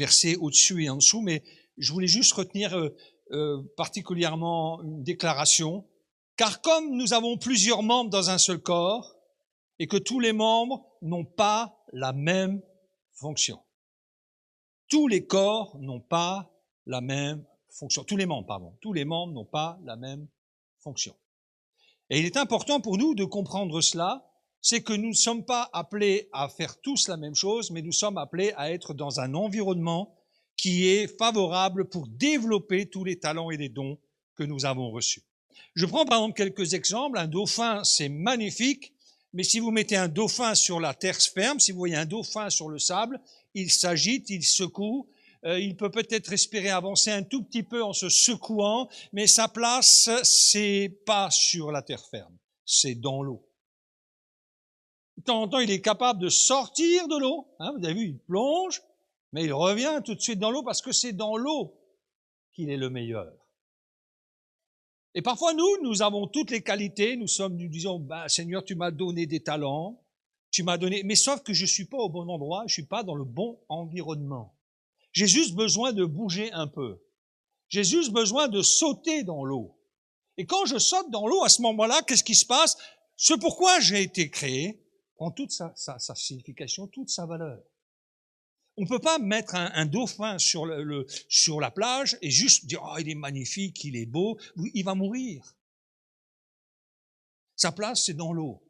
versets au-dessus et en dessous, mais je voulais juste retenir particulièrement une déclaration. Car comme nous avons plusieurs membres dans un seul corps, et que tous les membres n'ont pas la même fonction. Tous les corps n'ont pas la même fonction. Tous les membres n'ont pas la même fonction. Et il est important pour nous de comprendre cela, c'est que nous ne sommes pas appelés à faire tous la même chose, mais nous sommes appelés à être dans un environnement qui est favorable pour développer tous les talents et les dons que nous avons reçus. Je prends par exemple quelques exemples. Un dauphin, c'est magnifique, mais si vous mettez un dauphin sur la terre ferme, si vous voyez un dauphin sur le sable, il s'agite, il secoue, il peut peut-être respirer, avancer un tout petit peu en se secouant, mais sa place, c'est pas sur la terre ferme, c'est dans l'eau. De temps en temps, il est capable de sortir de l'eau, vous avez vu, il plonge, mais il revient tout de suite dans l'eau parce que c'est dans l'eau qu'il est le meilleur. Et parfois, nous avons toutes les qualités, nous disons, Seigneur, tu m'as donné des talents, tu m'as donné, mais sauf que je suis pas au bon endroit, je suis pas dans le bon environnement. J'ai juste besoin de bouger un peu. J'ai juste besoin de sauter dans l'eau. Et quand je saute dans l'eau, à ce moment-là, qu'est-ce qui se passe? Ce pourquoi j'ai été créé prend toute sa signification, toute sa valeur. On ne peut pas mettre un dauphin sur la plage et juste dire « il est magnifique, il est beau », il va mourir. Sa place, c'est dans l'eau.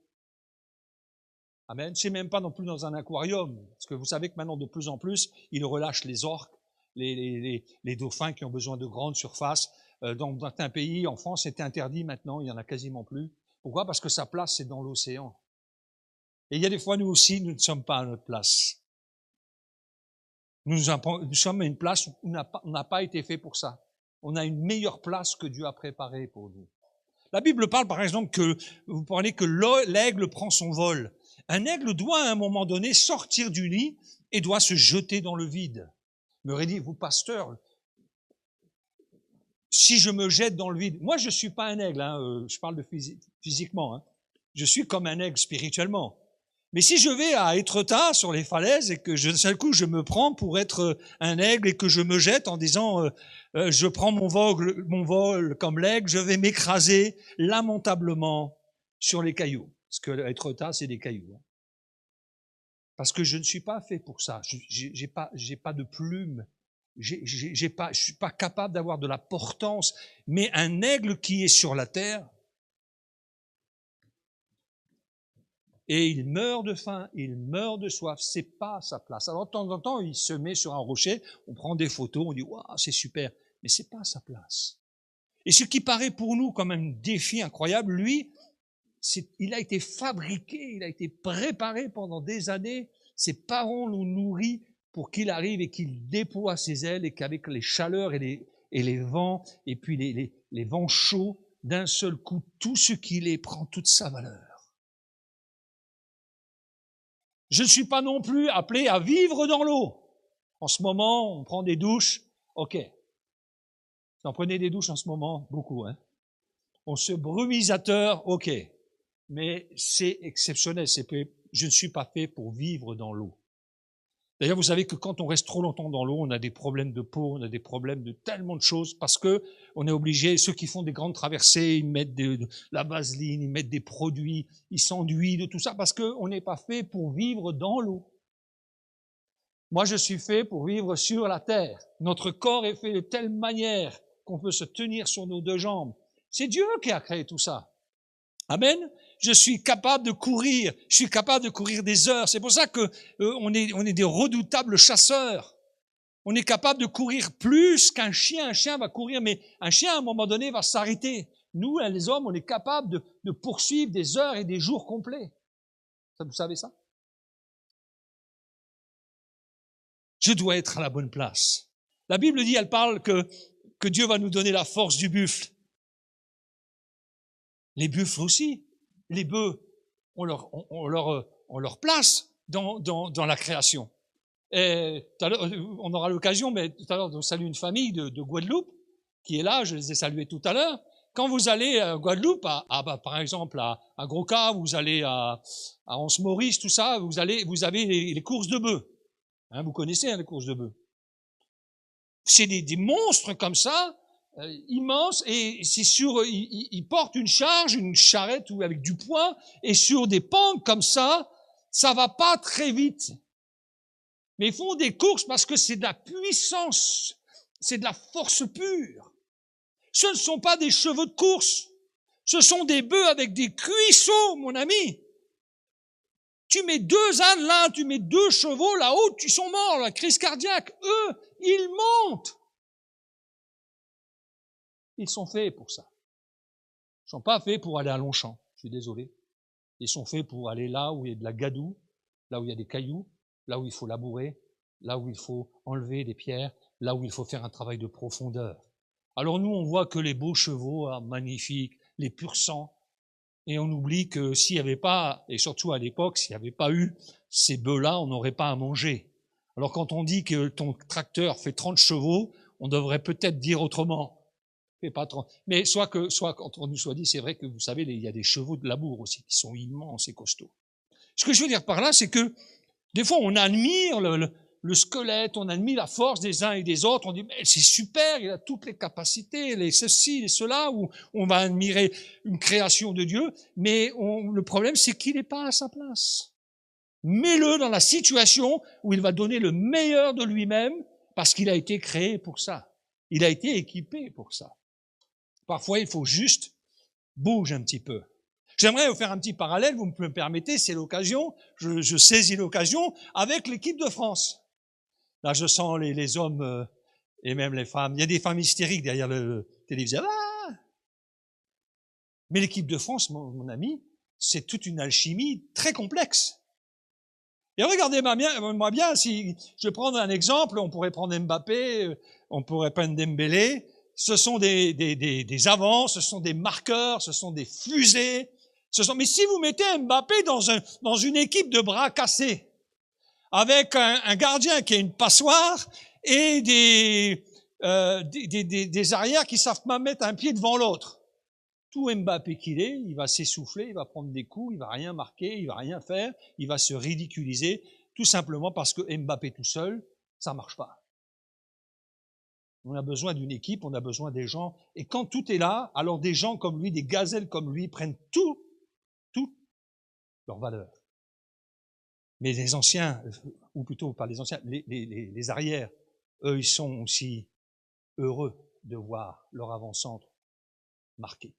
Amen. C'est même pas non plus dans un aquarium, parce que vous savez que maintenant, de plus en plus, ils relâchent les orques, les dauphins qui ont besoin de grandes surfaces. Dans certains pays, en France, c'est interdit maintenant, il y en a quasiment plus. Pourquoi? Parce que sa place, c'est dans l'océan. Et il y a des fois, nous aussi, nous ne sommes pas à notre place. Nous sommes à une place où on n'a pas été fait pour ça. On a une meilleure place que Dieu a préparée pour nous. La Bible parle par exemple vous parlez que l'aigle prend son vol. Un aigle doit à un moment donné sortir du nid et doit se jeter dans le vide. Me aurait dit, vous pasteur, si je me jette dans le vide, moi je suis pas un aigle, je parle de physiquement, je suis comme un aigle spirituellement. Mais si je vais à Étretat sur les falaises et que d'un seul coup je me prends pour être un aigle et que je me jette en disant je prends mon vol comme l'aigle, je vais m'écraser lamentablement sur les cailloux. Parce que Étretat, c'est des cailloux. Parce que je ne suis pas fait pour ça. J'ai pas de plumes. Je suis pas capable d'avoir de la portance. Mais un aigle qui est sur la terre, et il meurt de faim, il meurt de soif, c'est pas sa place. Alors de temps en temps, il se met sur un rocher, on prend des photos, on dit waouh, c'est super, mais c'est pas sa place. Et ce qui paraît pour nous comme un défi incroyable, lui, il a été fabriqué, il a été préparé pendant des années. Ses parents l'ont nourri pour qu'il arrive et qu'il déploie ses ailes et qu'avec les chaleurs et les vents et puis les vents chauds, d'un seul coup, tout ce qu'il est prend toute sa valeur. Je ne suis pas non plus appelé à vivre dans l'eau. En ce moment, on prend des douches. OK. Vous en prenez des douches en ce moment? Beaucoup, On se brumisateur, OK. Mais c'est exceptionnel. Je ne suis pas fait pour vivre dans l'eau. D'ailleurs, vous savez que quand on reste trop longtemps dans l'eau, on a des problèmes de peau, on a des problèmes de tellement de choses parce que on est obligé, ceux qui font des grandes traversées, ils mettent de la vaseline, ils mettent des produits, ils s'enduisent de tout ça parce qu'on n'est pas fait pour vivre dans l'eau. Moi, je suis fait pour vivre sur la terre. Notre corps est fait de telle manière qu'on peut se tenir sur nos deux jambes. C'est Dieu qui a créé tout ça. Amen. Je suis capable de courir. Je suis capable de courir des heures. C'est pour ça que on est des redoutables chasseurs. On est capable de courir plus qu'un chien. Un chien va courir, mais un chien à un moment donné va s'arrêter. Nous, les hommes, on est capable de poursuivre des heures et des jours complets. Ça, vous savez ça? Je dois être à la bonne place. La Bible dit, elle parle que Dieu va nous donner la force du buffle. Les buffles aussi, les bœufs, on leur place dans la création. Et on aura l'occasion, mais tout à l'heure, de saluer une famille de Guadeloupe qui est là, je les ai salués tout à l'heure. Quand vous allez à Guadeloupe, par exemple à Gros-Cas, vous allez à Anse-Maurice, tout ça, vous avez les courses de bœufs. Vous connaissez les courses de bœufs. C'est des monstres comme ça, immenses, et c'est sur, ils portent une charrette ou avec du poids, et sur des pentes comme ça va pas très vite. Mais ils font des courses parce que c'est de la puissance, c'est de la force pure. Ce ne sont pas des chevaux de course, ce sont des bœufs avec des cuisseaux, mon ami. Tu mets 2 ânes là, tu mets 2 chevaux là-haut, ils sont morts, la crise cardiaque. Eux, ils montent. Ils sont faits pour ça. Ils sont pas faits pour aller à Longchamp, je suis désolé. Ils sont faits pour aller là où il y a de la gadoue, là où il y a des cailloux, là où il faut labourer, là où il faut enlever des pierres, là où il faut faire un travail de profondeur. Alors nous, on voit que les beaux chevaux, magnifiques, les pur sang, et on oublie que s'il n'y avait pas, et surtout à l'époque, s'il n'y avait pas eu ces bœufs-là, on n'aurait pas à manger. Alors quand on dit que ton tracteur fait 30 chevaux, on devrait peut-être dire autrement. Fait pas 30. Mais soit quand on nous soit dit, c'est vrai que vous savez, il y a des chevaux de labour aussi qui sont immenses et costauds. Ce que je veux dire par là, c'est que des fois on admire le squelette, on admire la force des uns et des autres, on dit mais c'est super, il a toutes les capacités, les ceci, les cela, ou on va admirer une création de Dieu, mais le problème c'est qu'il n'est pas à sa place. Mets-le dans la situation où il va donner le meilleur de lui-même, parce qu'il a été créé pour ça. Il a été équipé pour ça. Parfois, il faut juste bouger un petit peu. J'aimerais vous faire un petit parallèle, vous me permettez, c'est l'occasion, je saisis l'occasion, avec l'équipe de France. Là, je sens les hommes et même les femmes. Il y a des femmes hystériques derrière le téléviseur. Ah, mais l'équipe de France, mon ami, c'est toute une alchimie très complexe. Et regardez-moi bien, si je vais prendre un exemple, on pourrait prendre Mbappé, on pourrait prendre Dembélé. Ce sont des avants, ce sont des marqueurs, ce sont des fusées. Mais si vous mettez Mbappé dans une équipe de bras cassés, avec un gardien qui a une passoire et des arrières qui savent pas mettre un pied devant l'autre, tout Mbappé qu'il est, il va s'essouffler, il va prendre des coups, il va rien marquer, il va rien faire, il va se ridiculiser, tout simplement parce que Mbappé tout seul, ça marche pas. On a besoin d'une équipe, on a besoin des gens, et quand tout est là, alors des gens comme lui, des gazelles comme lui, prennent toute leur valeur. Mais les anciens, ou plutôt pas les anciens, les arrières, eux, ils sont aussi heureux de voir leur avant-centre marqué.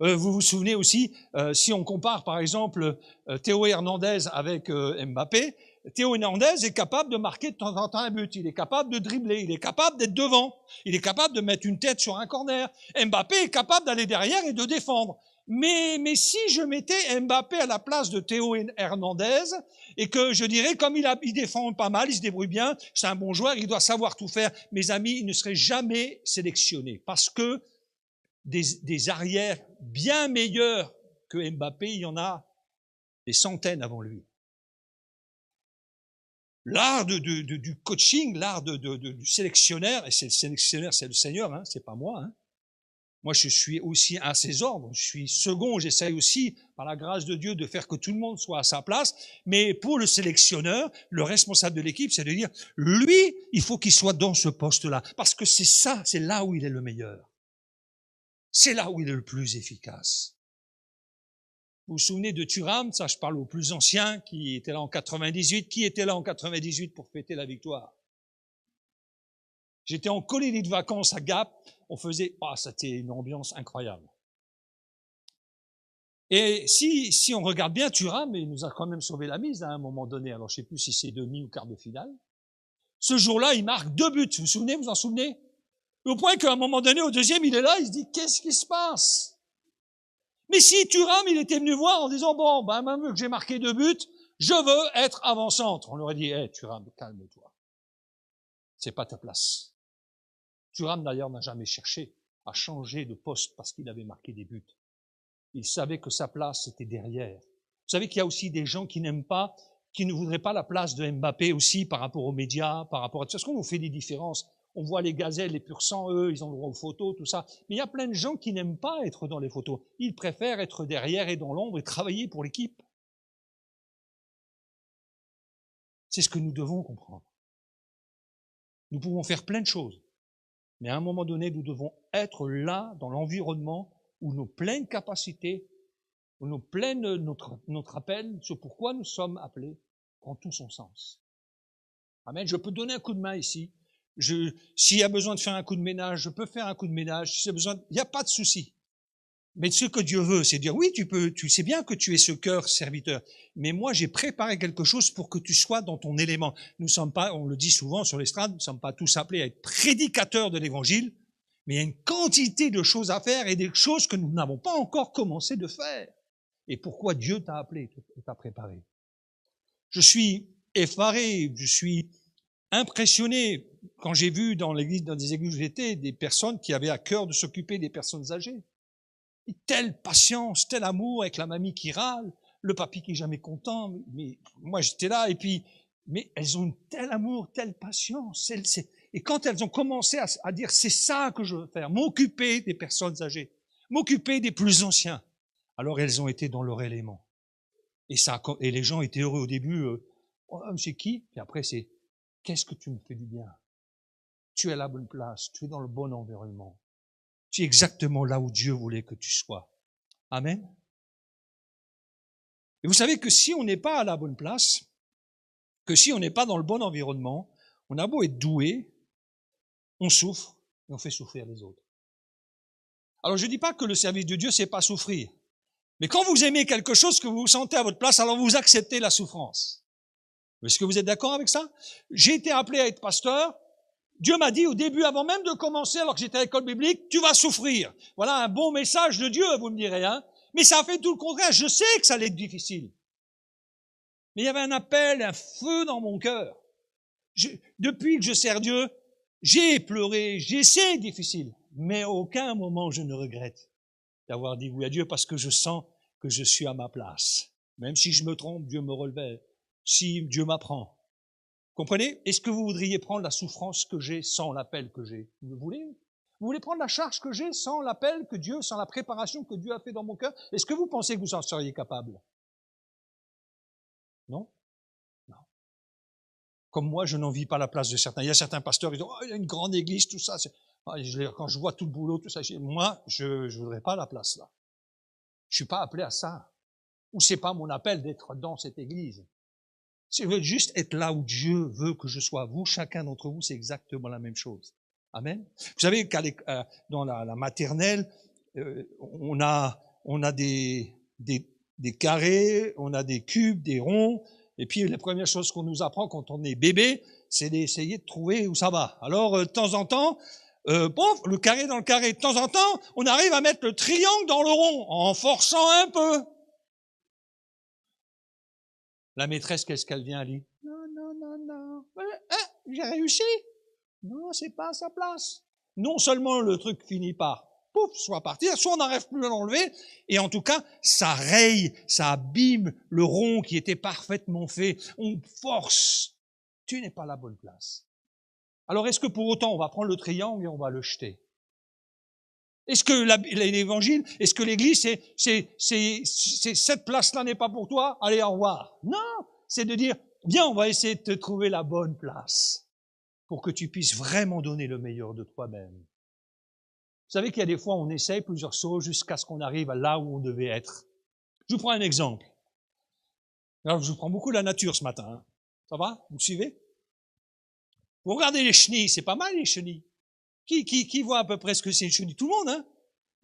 Vous vous souvenez aussi, si on compare par exemple Théo Hernandez avec Mbappé, Théo Hernandez est capable de marquer de temps en temps un but, il est capable de dribbler, il est capable d'être devant, il est capable de mettre une tête sur un corner. Mbappé est capable d'aller derrière et de défendre. Mais si je mettais Mbappé à la place de Théo Hernandez, et que je dirais, comme il défend pas mal, il se débrouille bien, c'est un bon joueur, il doit savoir tout faire, mes amis, il ne serait jamais sélectionné, parce que des arrières bien meilleurs que Mbappé, il y en a des centaines avant lui. L'art du coaching, l'art du sélectionneur, et c'est le sélectionneur, c'est le Seigneur, hein, c'est pas moi. Hein. Moi, je suis aussi à ses ordres, je suis second, j'essaye aussi, par la grâce de Dieu, de faire que tout le monde soit à sa place, mais pour le sélectionneur, le responsable de l'équipe, c'est de dire, lui, il faut qu'il soit dans ce poste-là, parce que c'est ça, c'est là où il est le meilleur. C'est là où il est le plus efficace. Vous vous souvenez de Thuram, ça je parle aux plus anciens, qui était là en 98. Qui était là en 98 pour fêter la victoire? J'étais en colonie de vacances à Gap, on faisait, c'était une ambiance incroyable. Et si on regarde bien, Thuram, il nous a quand même sauvé la mise à un moment donné, alors je sais plus si c'est demi ou quart de finale. Ce jour-là, il marque 2 buts, vous vous souvenez, vous en souvenez? Au point qu'à un moment donné, au deuxième, il est là, il se dit, qu'est-ce qui se passe? Mais si Thuram, il était venu voir en disant, bon, même que j'ai marqué 2 buts, je veux être avant-centre. On aurait dit, Thuram, calme-toi. C'est pas ta place. Thuram, d'ailleurs, n'a jamais cherché à changer de poste parce qu'il avait marqué des buts. Il savait que sa place était derrière. Vous savez qu'il y a aussi des gens qui n'aiment pas, qui ne voudraient pas la place de Mbappé aussi par rapport aux médias, par rapport à tout ça. Parce qu'on nous fait des différences. On voit les gazelles, les pur sang, eux, ils ont le droit aux photos, tout ça. Mais il y a plein de gens qui n'aiment pas être dans les photos. Ils préfèrent être derrière et dans l'ombre et travailler pour l'équipe. C'est ce que nous devons comprendre. Nous pouvons faire plein de choses. Mais à un moment donné, nous devons être là, dans l'environnement, où nos pleines capacités, où notre appel, ce pourquoi nous sommes appelés, prend tout son sens. Amen. Je peux donner un coup de main ici. S'il y a besoin de faire un coup de ménage, je peux faire un coup de ménage. S'il y a besoin, il n'y a pas de souci. Mais ce que Dieu veut, c'est dire, oui, tu sais bien que tu es ce cœur serviteur. Mais moi, j'ai préparé quelque chose pour que tu sois dans ton élément. Nous ne sommes pas, on le dit souvent sur l'estrade, nous ne sommes pas tous appelés à être prédicateurs de l'évangile, mais il y a une quantité de choses à faire et des choses que nous n'avons pas encore commencé de faire. Et pourquoi Dieu t'a appelé, t'a préparé. Je suis effaré, je suis impressionné quand j'ai vu dans des églises où j'étais, des personnes qui avaient à cœur de s'occuper des personnes âgées. Et telle patience, tel amour avec la mamie qui râle, le papy qui est jamais content, mais moi j'étais là, et puis, mais elles ont tel amour, telle patience, et quand elles ont commencé à dire c'est ça que je veux faire, m'occuper des personnes âgées, m'occuper des plus anciens, alors elles ont été dans leur élément. Et les gens étaient heureux au début, oh, c'est qui? Puis après c'est, qu'est-ce que tu me fais du bien? Tu es à la bonne place, tu es dans le bon environnement. Tu es exactement là où Dieu voulait que tu sois. Amen. Et vous savez que si on n'est pas à la bonne place, que si on n'est pas dans le bon environnement, on a beau être doué, on souffre et on fait souffrir les autres. Alors je ne dis pas que le service de Dieu, c'est pas souffrir. Mais quand vous aimez quelque chose que vous vous sentez à votre place, alors vous acceptez la souffrance. Est-ce que vous êtes d'accord avec ça? J'ai été appelé à être pasteur. Dieu m'a dit au début, avant même de commencer, alors que j'étais à l'école biblique, tu vas souffrir. Voilà un bon message de Dieu, vous me direz, hein. Mais ça a fait tout le contraire. Je sais que ça allait être difficile. Mais il y avait un appel, un feu dans mon cœur. Depuis que je sers Dieu, j'ai pleuré, j'ai essayé difficile. Mais à aucun moment je ne regrette d'avoir dit oui à Dieu parce que je sens que je suis à ma place. Même si je me trompe, Dieu me relève. Si Dieu m'apprend. Comprenez? Est-ce que vous voudriez prendre la souffrance que j'ai sans l'appel que j'ai? Vous voulez prendre la charge que j'ai sans l'appel que Dieu, sans la préparation que Dieu a fait dans mon cœur? Est-ce que vous pensez que vous en seriez capable? Non? Non. Comme moi, je n'en vis pas la place de certains. Il y a certains pasteurs qui disent, oh, il y a une grande église, tout ça. Quand je vois tout le boulot, tout ça, moi, je voudrais pas la place là. Je suis pas appelé à ça. Ou c'est pas mon appel d'être dans cette église. Je veux juste être là où Dieu veut que je sois. Vous, chacun d'entre vous, c'est exactement la même chose. Amen. Vous savez dans la maternelle, on a des carrés, on a des cubes, des ronds, et puis la première chose qu'on nous apprend quand on est bébé, c'est d'essayer de trouver où ça va. Alors, de temps en temps, le carré dans le carré, de temps en temps, on arrive à mettre le triangle dans le rond, en forçant un peu. La maîtresse, qu'est-ce qu'elle vient, elle dit? Non. J'ai réussi. Non, c'est pas à sa place. Non seulement le truc finit par, pouf, soit partir, soit on n'arrive plus à l'enlever, et en tout cas, ça raye, ça abîme le rond qui était parfaitement fait. On force. Tu n'es pas à la bonne place. Alors, est-ce que pour autant, on va prendre le triangle et on va le jeter? Est-ce que l'évangile, est-ce que l'église, c'est cette place-là n'est pas pour toi, allez, au revoir. Non, c'est de dire, viens, on va essayer de te trouver la bonne place pour que tu puisses vraiment donner le meilleur de toi-même. Vous savez qu'il y a des fois, on essaye plusieurs choses jusqu'à ce qu'on arrive à là où on devait être. Je vous prends un exemple. Alors, je vous prends beaucoup la nature ce matin. Hein. Ça va? Vous me suivez? Vous regardez les chenilles, c'est pas mal les chenilles. Qui voit à peu près ce que c'est une chenille? Tout le monde, hein?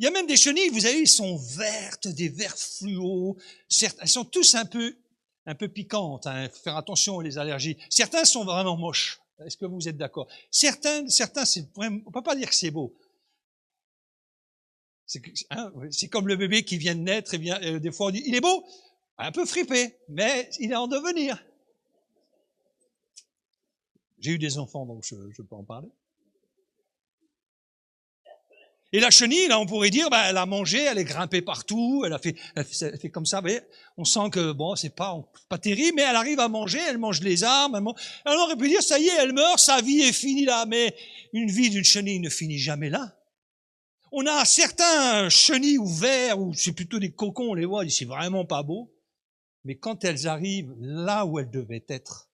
Il y a même des chenilles, vous avez, ils sont vertes, des verts fluo. Certes, elles sont tous un peu piquantes, hein. Faut faire attention aux allergies. Certains sont vraiment moches. Est-ce que vous êtes d'accord? Certains, c'est vraiment, on peut pas dire que c'est beau. C'est comme le bébé qui vient de naître et des fois on dit, il est beau, un peu fripé, mais il est en devenir. J'ai eu des enfants, donc je peux en parler. Et la chenille, là, on pourrait dire, elle a mangé, elle est grimpée partout, elle fait comme ça, vous voyez, on sent que, bon, c'est pas terrible, mais elle arrive à manger, elle mange les arbres, alors on aurait pu dire, ça y est, elle meurt, sa vie est finie là, mais une vie d'une chenille ne finit jamais là. On a certains chenilles ou vers, ou c'est plutôt des cocons, on les voit, c'est vraiment pas beau, mais quand elles arrivent là où elles devaient être,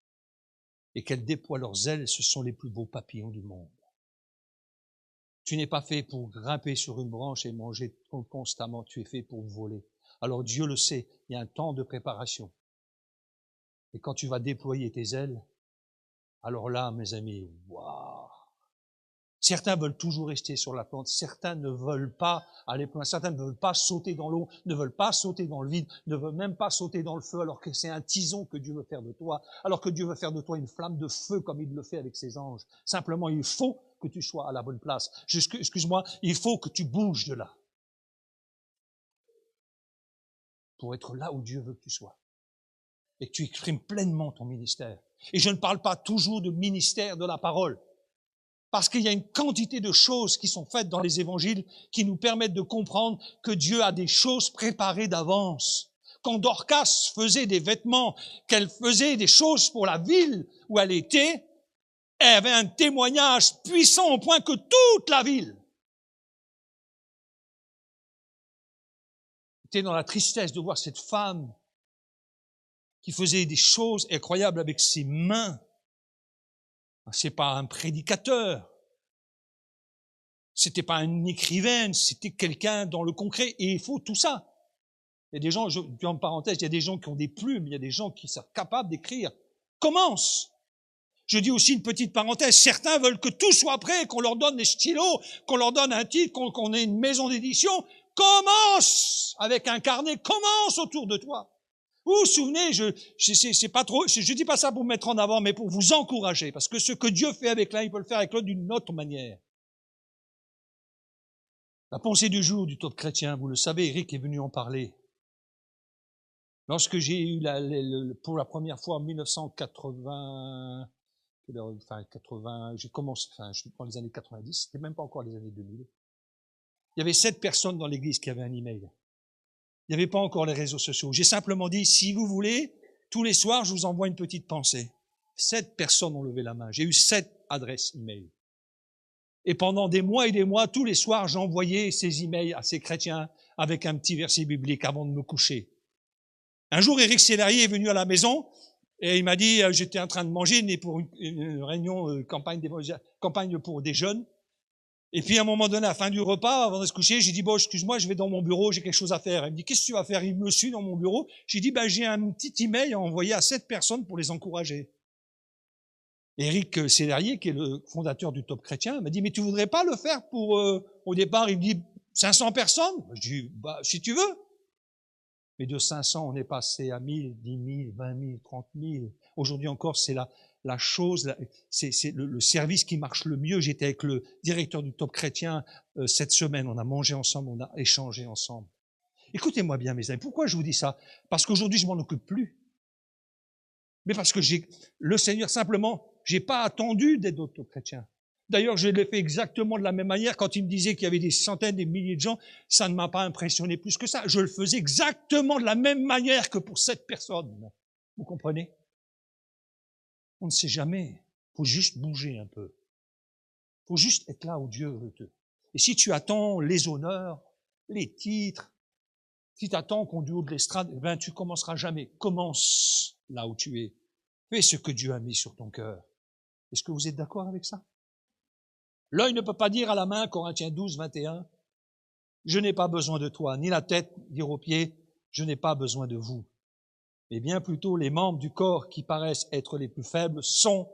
et qu'elles déploient leurs ailes, ce sont les plus beaux papillons du monde. Tu n'es pas fait pour grimper sur une branche et manger constamment, tu es fait pour voler. Alors Dieu le sait, il y a un temps de préparation. Et quand tu vas déployer tes ailes, alors là, mes amis, waouh! Certains veulent toujours rester sur la plante, certains ne veulent pas aller plus loin, certains ne veulent pas sauter dans l'eau, ne veulent pas sauter dans le vide, ne veulent même pas sauter dans le feu, alors que c'est un tison que Dieu veut faire de toi, alors que Dieu veut faire de toi une flamme de feu comme il le fait avec ses anges. Simplement, il faut que tu sois à la bonne place. Excuse-moi, il faut que tu bouges de là pour être là où Dieu veut que tu sois et que tu exprimes pleinement ton ministère. Et je ne parle pas toujours de ministère de la parole, parce qu'il y a une quantité de choses qui sont faites dans les évangiles qui nous permettent de comprendre que Dieu a des choses préparées d'avance. Quand Dorcas faisait des vêtements, qu'elle faisait des choses pour la ville où elle était, elle avait un témoignage puissant au point que toute la ville était dans la tristesse de voir cette femme qui faisait des choses incroyables avec ses mains. C'est pas un prédicateur, c'était pas un écrivain, c'était quelqu'un dans le concret, et il faut tout ça. Il y a des gens, en parenthèse, il y a des gens qui ont des plumes, il y a des gens qui sont capables d'écrire. Commence. Je dis aussi une petite parenthèse, certains veulent que tout soit prêt, qu'on leur donne des stylos, qu'on leur donne un titre, qu'on ait une maison d'édition. Commence avec un carnet, commence autour de toi. Vous vous souvenez, c'est pas trop, je dis pas ça pour me mettre en avant, mais pour vous encourager, parce que ce que Dieu fait avec l'un, il peut le faire avec l'autre d'une autre manière. La pensée du jour du top chrétien, vous le savez, Eric est venu en parler. Lorsque j'ai eu pour la première fois en 1980, je prends les années 90, c'était même pas encore les années 2000. Il y avait 7 personnes dans l'église qui avaient un email. Il n'y avait pas encore les réseaux sociaux. J'ai simplement dit, si vous voulez, tous les soirs, je vous envoie une petite pensée. 7 personnes ont levé la main. J'ai eu 7 adresses email. Et pendant des mois et des mois, tous les soirs, j'envoyais ces emails à ces chrétiens avec un petit verset biblique avant de me coucher. Un jour, Éric Sélarié est venu à la maison et il m'a dit, j'étais en train de manger, né pour une réunion campagne pour des jeunes. Et puis, à un moment donné, à la fin du repas, avant de se coucher, j'ai dit, bon, excuse-moi, je vais dans mon bureau, j'ai quelque chose à faire. Il me dit, qu'est-ce que tu vas faire? Il me suit dans mon bureau. J'ai dit, j'ai un petit email à envoyer à 7 personnes pour les encourager. Éric Sélarié, qui est le fondateur du Top Chrétien, m'a dit, mais tu voudrais pas le faire pour, au départ, il me dit, 500 personnes? Je dis, si tu veux. Mais de 500, on est passé à 1000, 10 000, 20 000, 30 000. Aujourd'hui encore, c'est la chose, c'est le service qui marche le mieux. J'étais avec le directeur du Top Chrétien cette semaine. On a mangé ensemble, on a échangé ensemble. Écoutez-moi bien, mes amis. Pourquoi je vous dis ça? Parce qu'aujourd'hui, je m'en occupe plus. Mais parce que le Seigneur, simplement, j'ai pas attendu d'être Top Chrétien. D'ailleurs, je l'ai fait exactement de la même manière. Quand il me disait qu'il y avait des centaines, des milliers de gens, ça ne m'a pas impressionné plus que ça. Je le faisais exactement de la même manière que pour 7 personnes. Vous comprenez? On ne sait jamais. Il faut juste bouger un peu. Il faut juste être là où Dieu veut te. Et si tu attends les honneurs, les titres, si tu attends qu'on du haut de l'estrade, tu commenceras jamais. Commence là où tu es. Fais ce que Dieu a mis sur ton cœur. Est-ce que vous êtes d'accord avec ça? L'œil ne peut pas dire à la main, Corinthiens 12, 21, je n'ai pas besoin de toi, ni la tête dire aux pieds, je n'ai pas besoin de vous. Mais bien plutôt, les membres du corps qui paraissent être les plus faibles sont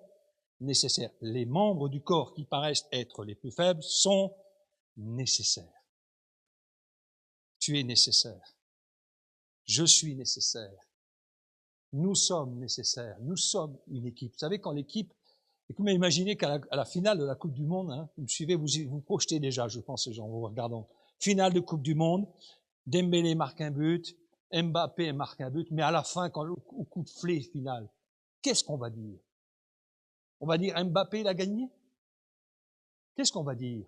nécessaires. Les membres du corps qui paraissent être les plus faibles sont nécessaires. Tu es nécessaire. Je suis nécessaire. Nous sommes nécessaires. Nous sommes une équipe. Vous savez, quand l'équipe, et vous imaginez qu'à la finale de la Coupe du Monde, vous me suivez, vous projetez déjà, je pense, en vous regardant. Finale de Coupe du Monde, Dembélé marque un but, Mbappé marque un but, mais à la fin, au coup de flé final, qu'est-ce qu'on va dire? On va dire Mbappé, il a gagné? Qu'est-ce qu'on va dire?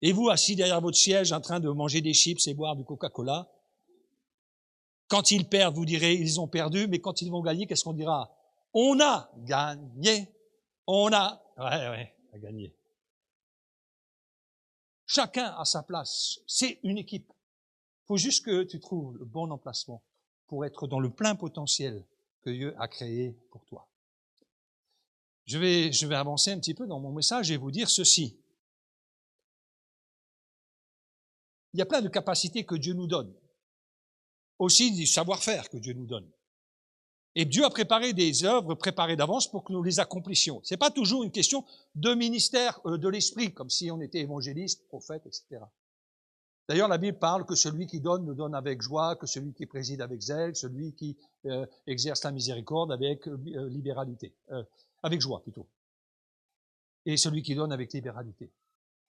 Et vous, assis derrière votre siège, en train de manger des chips et boire du Coca-Cola, quand ils perdent, vous direz, ils ont perdu, mais quand ils vont gagner, qu'est-ce qu'on dira? On a gagné. On a gagné. Chacun a sa place. C'est une équipe. Il faut juste que tu trouves le bon emplacement pour être dans le plein potentiel que Dieu a créé pour toi. Je vais avancer un petit peu dans mon message et vous dire ceci. Il y a plein de capacités que Dieu nous donne. Aussi du savoir-faire que Dieu nous donne. Et Dieu a préparé des œuvres préparées d'avance pour que nous les accomplissions. C'est pas toujours une question de ministère de l'esprit, comme si on était évangéliste, prophète, etc. D'ailleurs, la Bible parle que celui qui donne nous donne avec joie, que celui qui préside avec zèle, celui qui exerce la miséricorde avec libéralité, avec joie plutôt. Et celui qui donne avec libéralité.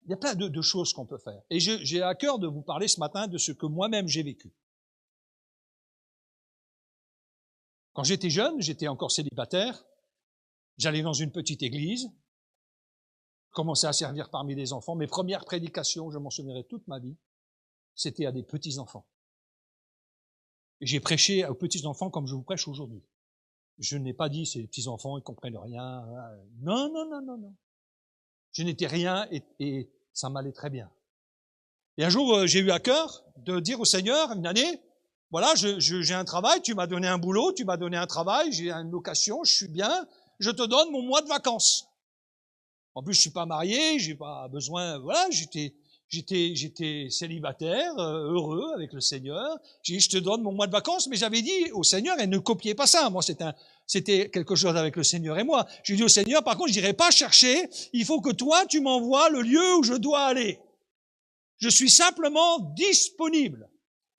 Il y a plein de choses qu'on peut faire. Et j'ai à cœur de vous parler ce matin de ce que moi-même j'ai vécu. Quand j'étais jeune, j'étais encore célibataire, j'allais dans une petite église, commençais à servir parmi des enfants. Mes premières prédications, je m'en souviendrai toute ma vie, c'était à des petits-enfants. Et j'ai prêché aux petits-enfants comme je vous prêche aujourd'hui. Je n'ai pas dit, ces petits-enfants, ils comprennent rien. Non, non, non, non, non. Je n'étais rien et ça m'allait très bien. Et un jour, j'ai eu à cœur de dire au Seigneur, une année, voilà, j'ai un travail, tu m'as donné un boulot, tu m'as donné un travail, j'ai une location, je suis bien, je te donne mon mois de vacances. En plus, je suis pas marié, j'ai pas besoin, voilà, j'étais célibataire, heureux avec le Seigneur. J'ai dit, je te donne mon mois de vacances, mais j'avais dit au Seigneur, et ne copiez pas ça. Moi, c'était quelque chose avec le Seigneur et moi. J'ai dit au Seigneur, par contre, je n'irai pas chercher, il faut que toi, tu m'envoies le lieu où je dois aller. Je suis simplement disponible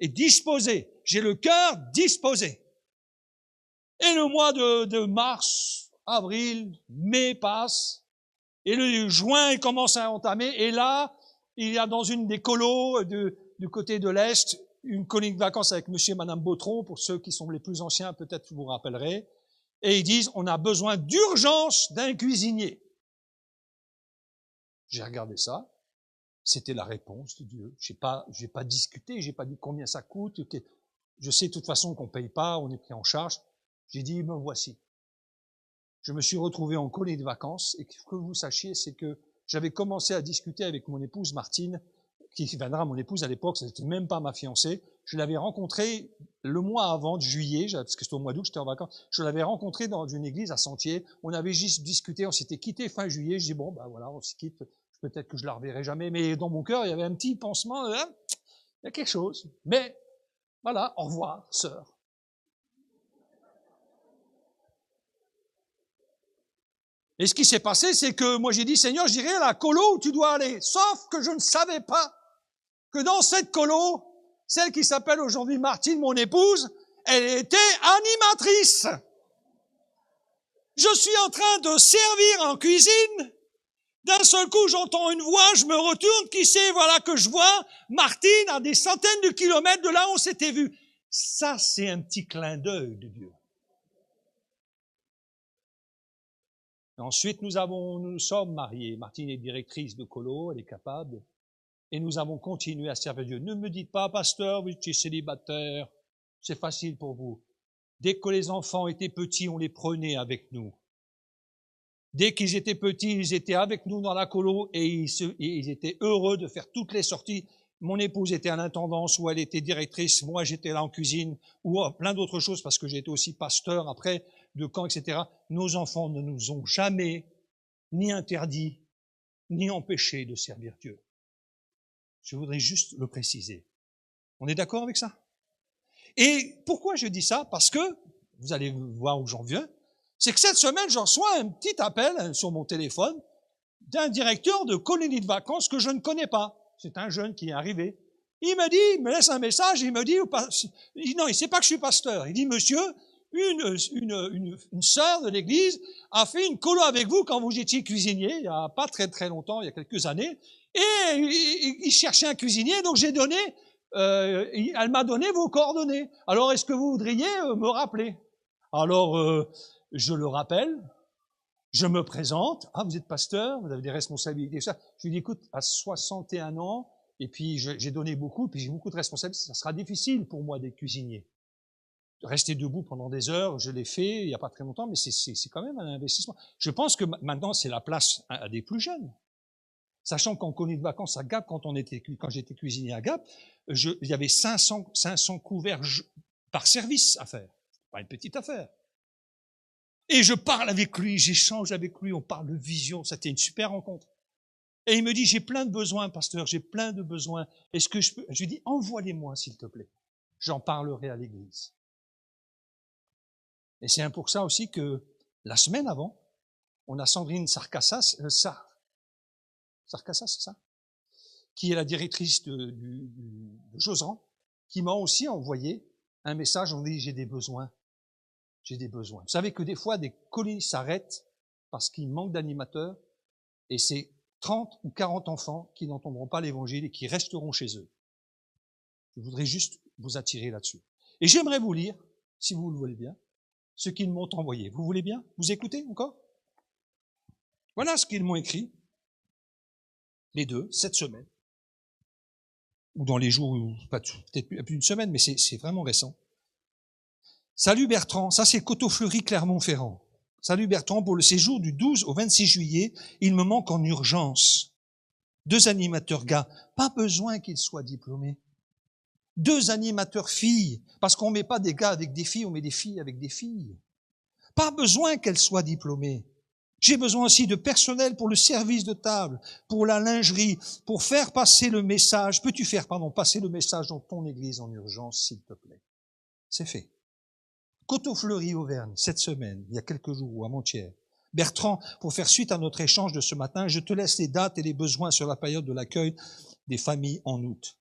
et disposé. J'ai le cœur disposé. Et le mois de mars, avril, mai passe, et le juin, il commence à entamer, et là, il y a dans une des colos du côté de l'Est, une colonie de vacances avec monsieur et madame Bautron, pour ceux qui sont les plus anciens, peut-être vous vous rappellerez, et ils disent, on a besoin d'urgence d'un cuisinier. J'ai regardé ça, c'était la réponse de Dieu. J'ai pas discuté, j'ai pas dit combien ça coûte, je sais de toute façon qu'on paye pas, on est pris en charge. J'ai dit, me voici. Je me suis retrouvé en colonie de vacances, et que vous sachiez, c'est que j'avais commencé à discuter avec mon épouse Martine, qui viendra mon épouse à l'époque, ça n'était même pas ma fiancée. Je l'avais rencontrée le mois avant, de juillet, parce que c'était au mois d'août, j'étais en vacances. Je l'avais rencontrée dans une église à Sentier. On avait juste discuté, on s'était quitté fin juillet. Je dis bon, ben voilà, on se quitte. Peut-être que je la reverrai jamais, mais dans mon cœur, il y avait un petit pansement. Il y a quelque chose. Mais voilà, au revoir, sœur. Et ce qui s'est passé, c'est que moi j'ai dit, Seigneur, j'irai à la colo où tu dois aller. Sauf que je ne savais pas que dans cette colo, celle qui s'appelle aujourd'hui Martine, mon épouse, elle était animatrice. Je suis en train de servir en cuisine. D'un seul coup, j'entends une voix, je me retourne, qui c'est? Voilà que je vois Martine à des centaines de kilomètres de là où on s'était vu. Ça, c'est un petit clin d'œil de Dieu. Ensuite, nous sommes mariés. Martine est directrice de colo, elle est capable. Et nous avons continué à servir Dieu. Ne me dites pas, pasteur, vous étiez célibataire, c'est facile pour vous. Dès que les enfants étaient petits, on les prenait avec nous. Dès qu'ils étaient petits, ils étaient avec nous dans la colo et ils étaient heureux de faire toutes les sorties. Mon épouse était à l'intendance ou elle était directrice, moi j'étais là en cuisine ou plein d'autres choses parce que j'ai été aussi pasteur après de camp, etc. Nos enfants ne nous ont jamais ni interdit ni empêché de servir Dieu. Je voudrais juste le préciser. On est d'accord avec ça? Et pourquoi je dis ça? Parce que, vous allez voir où j'en viens, c'est que cette semaine, j'en reçois un petit appel sur mon téléphone d'un directeur de colonie de vacances que je ne connais pas. C'est un jeune qui est arrivé. Il me laisse un message, il me dit, non, il sait pas que je suis pasteur. Il dit, monsieur, une sœur de l'église a fait une colo avec vous quand vous étiez cuisinier, il y a pas très très longtemps, il y a quelques années, et il cherchait un cuisinier, donc j'ai donné, elle m'a donné vos coordonnées. Alors, est-ce que vous voudriez me rappeler? Alors, je le rappelle, je me présente. Ah, vous êtes pasteur, vous avez des responsabilités, ça. Je lui dis, écoute, à 61 ans, et puis j'ai donné beaucoup, puis j'ai beaucoup de responsabilités, ça sera difficile pour moi d'être cuisinier. De rester debout pendant des heures, je l'ai fait il n'y a pas très longtemps, mais c'est quand même un investissement. Je pense que maintenant, c'est la place à des plus jeunes. Sachant qu'en colonie de vacances à Gap, quand j'étais cuisinier à Gap, il y avait 500 couverts par service à faire. Pas une petite affaire. Et je parle avec lui, j'échange avec lui, on parle de vision. C'était une super rencontre. Et il me dit, j'ai plein de besoins, pasteur, j'ai plein de besoins. Est-ce que je peux? Je lui dis, envoie-les-moi, s'il te plaît. J'en parlerai à l'église. Et c'est pour ça aussi que la semaine avant, on a Sandrine Sarcassas, Sarcassas, c'est ça? Qui est la directrice de Joseran, qui m'a aussi envoyé un message, on dit, j'ai des besoins. J'ai des besoins. Vous savez que des fois, des colis s'arrêtent parce qu'il manque d'animateurs, et c'est 30 ou 40 enfants qui n'entendront pas l'évangile et qui resteront chez eux. Je voudrais juste vous attirer là-dessus. Et j'aimerais vous lire, si vous le voulez bien, ce qu'ils m'ont envoyé. Vous voulez bien? Vous écoutez encore? Voilà ce qu'ils m'ont écrit, les deux, cette semaine, ou dans les jours, peut-être plus d'une semaine, mais c'est vraiment récent. Salut Bertrand, ça c'est Coteau-Fleury, Clermont-Ferrand. Salut Bertrand, pour le séjour du 12 au 26 juillet, il me manque en urgence 2 animateurs gars, pas besoin qu'ils soient diplômés. 2 animateurs filles, parce qu'on met pas des gars avec des filles, on met des filles avec des filles. Pas besoin qu'elles soient diplômées. J'ai besoin aussi de personnel pour le service de table, pour la lingerie, pour faire passer le message. Peux-tu faire, passer le message dans ton église en urgence, s'il te plaît? C'est fait. Coteau-Fleury, Auvergne, cette semaine, il y a quelques jours, ou avant-hier. Bertrand, pour faire suite à notre échange de ce matin, je te laisse les dates et les besoins sur la période de l'accueil des familles en août.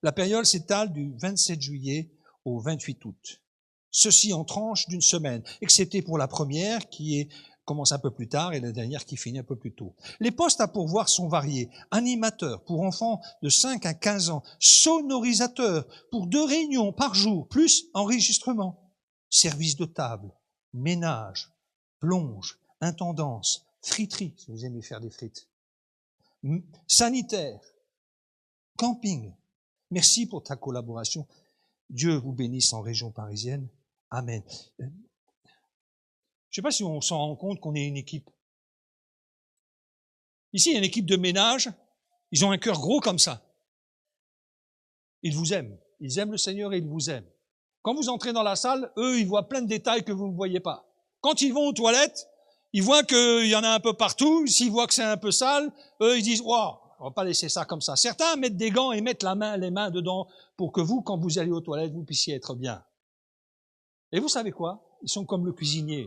La période s'étale du 27 juillet au 28 août. Ceci en tranche d'une semaine, excepté pour la première qui commence un peu plus tard et la dernière qui finit un peu plus tôt. Les postes à pourvoir sont variés. Animateur pour enfants de 5 à 15 ans, sonorisateur pour 2 réunions par jour, plus enregistrement, service de table, ménage, plonge, intendance, friterie, si vous aimez faire des frites, sanitaire, camping. Merci pour ta collaboration. Dieu vous bénisse en région parisienne. Amen. Je ne sais pas si on s'en rend compte qu'on est une équipe. Ici, il y a une équipe de ménage. Ils ont un cœur gros comme ça. Ils vous aiment. Ils aiment le Seigneur et ils vous aiment. Quand vous entrez dans la salle, eux, ils voient plein de détails que vous ne voyez pas. Quand ils vont aux toilettes, ils voient qu'il y en a un peu partout. S'ils voient que c'est un peu sale, eux, ils disent, wow, on va pas laisser ça comme ça. Certains mettent des gants et mettent les mains dedans pour que vous, quand vous allez aux toilettes, vous puissiez être bien. Et vous savez quoi? Ils sont comme le cuisinier.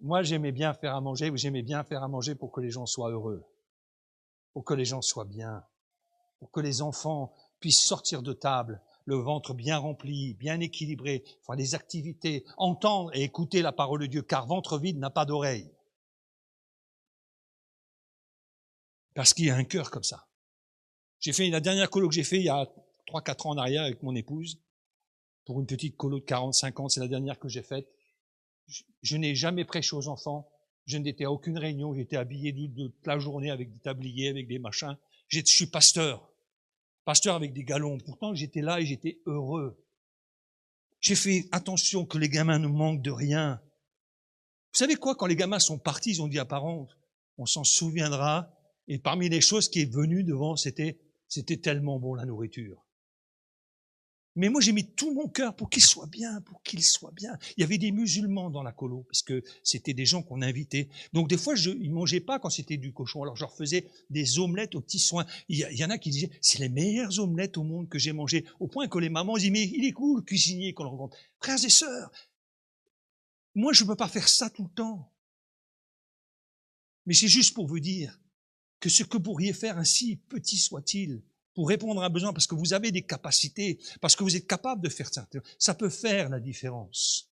Moi, j'aimais bien faire à manger pour que les gens soient heureux, pour que les gens soient bien, pour que les enfants puissent sortir de table, le ventre bien rempli, bien équilibré, faire des activités, entendre et écouter la parole de Dieu, car ventre vide n'a pas d'oreille. Parce qu'il y a un cœur comme ça. J'ai fait la dernière colo que j'ai fait il y a 3-4 ans en arrière avec mon épouse, pour une petite colo de 45 ans, c'est la dernière que j'ai faite. Je n'ai jamais prêché aux enfants, je n'étais à aucune réunion, j'étais habillé toute la journée avec des tabliers, avec des machins. Je suis pasteur avec des galons. Pourtant, j'étais là et j'étais heureux. J'ai fait attention que les gamins ne manquent de rien. Vous savez quoi, quand les gamins sont partis, ils ont dit à parents, on s'en souviendra. Et parmi les choses qui est venues devant, c'était tellement bon la nourriture. Mais moi, j'ai mis tout mon cœur pour qu'il soit bien, Il y avait des musulmans dans la colo, parce que c'était des gens qu'on invitait. Donc des fois, ils mangeaient pas quand c'était du cochon. Alors je leur faisais des omelettes aux petits soins. Il y en a qui disaient, c'est les meilleures omelettes au monde que j'ai mangées. Au point que les mamans disaient, mais il est cool, le cuisinier qu'on le rencontre. Frères et sœurs, moi, je ne peux pas faire ça tout le temps. Mais c'est juste pour vous dire que ce que vous pourriez faire, ainsi petit soit-il, pour répondre à un besoin, parce que vous avez des capacités, parce que vous êtes capable de faire ça peut faire la différence.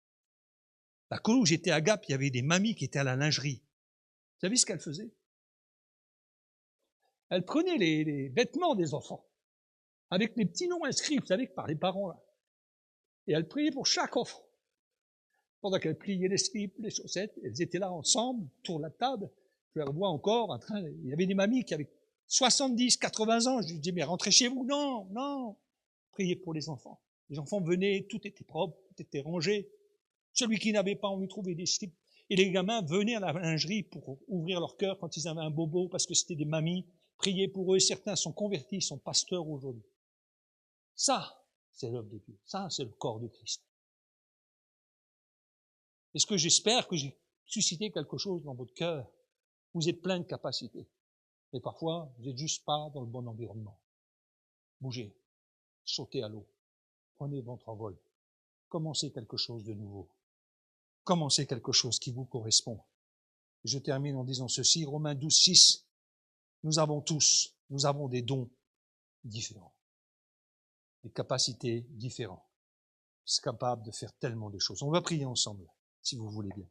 La colo où j'étais à Gap, il y avait des mamies qui étaient à la lingerie. Vous savez ce qu'elles faisaient? Elles prenaient les vêtements des enfants, avec les petits noms inscrits, vous savez, par les parents, là. Et elles priaient pour chaque enfant. Pendant qu'elles pliaient les slips, les chaussettes, elles étaient là ensemble, autour de la table. Je les revois encore, il y avait des mamies qui avaient 70, 80 ans, je lui dis, mais rentrez chez vous. Non. Priez pour les enfants. Les enfants venaient, tout était propre, tout était rangé. Celui qui n'avait pas, on lui trouvait des slips. Et les gamins venaient à la lingerie pour ouvrir leur cœur quand ils avaient un bobo, parce que c'était des mamies. Priez pour eux. Certains sont convertis, sont pasteurs aujourd'hui. Ça, c'est l'œuvre de Dieu. Ça, c'est le corps de Christ. Est-ce que j'espère que susciter quelque chose dans votre cœur. Vous êtes plein de capacités. Mais parfois, vous n'êtes juste pas dans le bon environnement. Bougez, sautez à l'eau, prenez votre envol, commencez quelque chose de nouveau. Commencez quelque chose qui vous correspond. Je termine en disant ceci, Romains 12, 6, nous avons des dons différents, des capacités différentes. C'est capable de faire tellement de choses. On va prier ensemble, si vous voulez bien.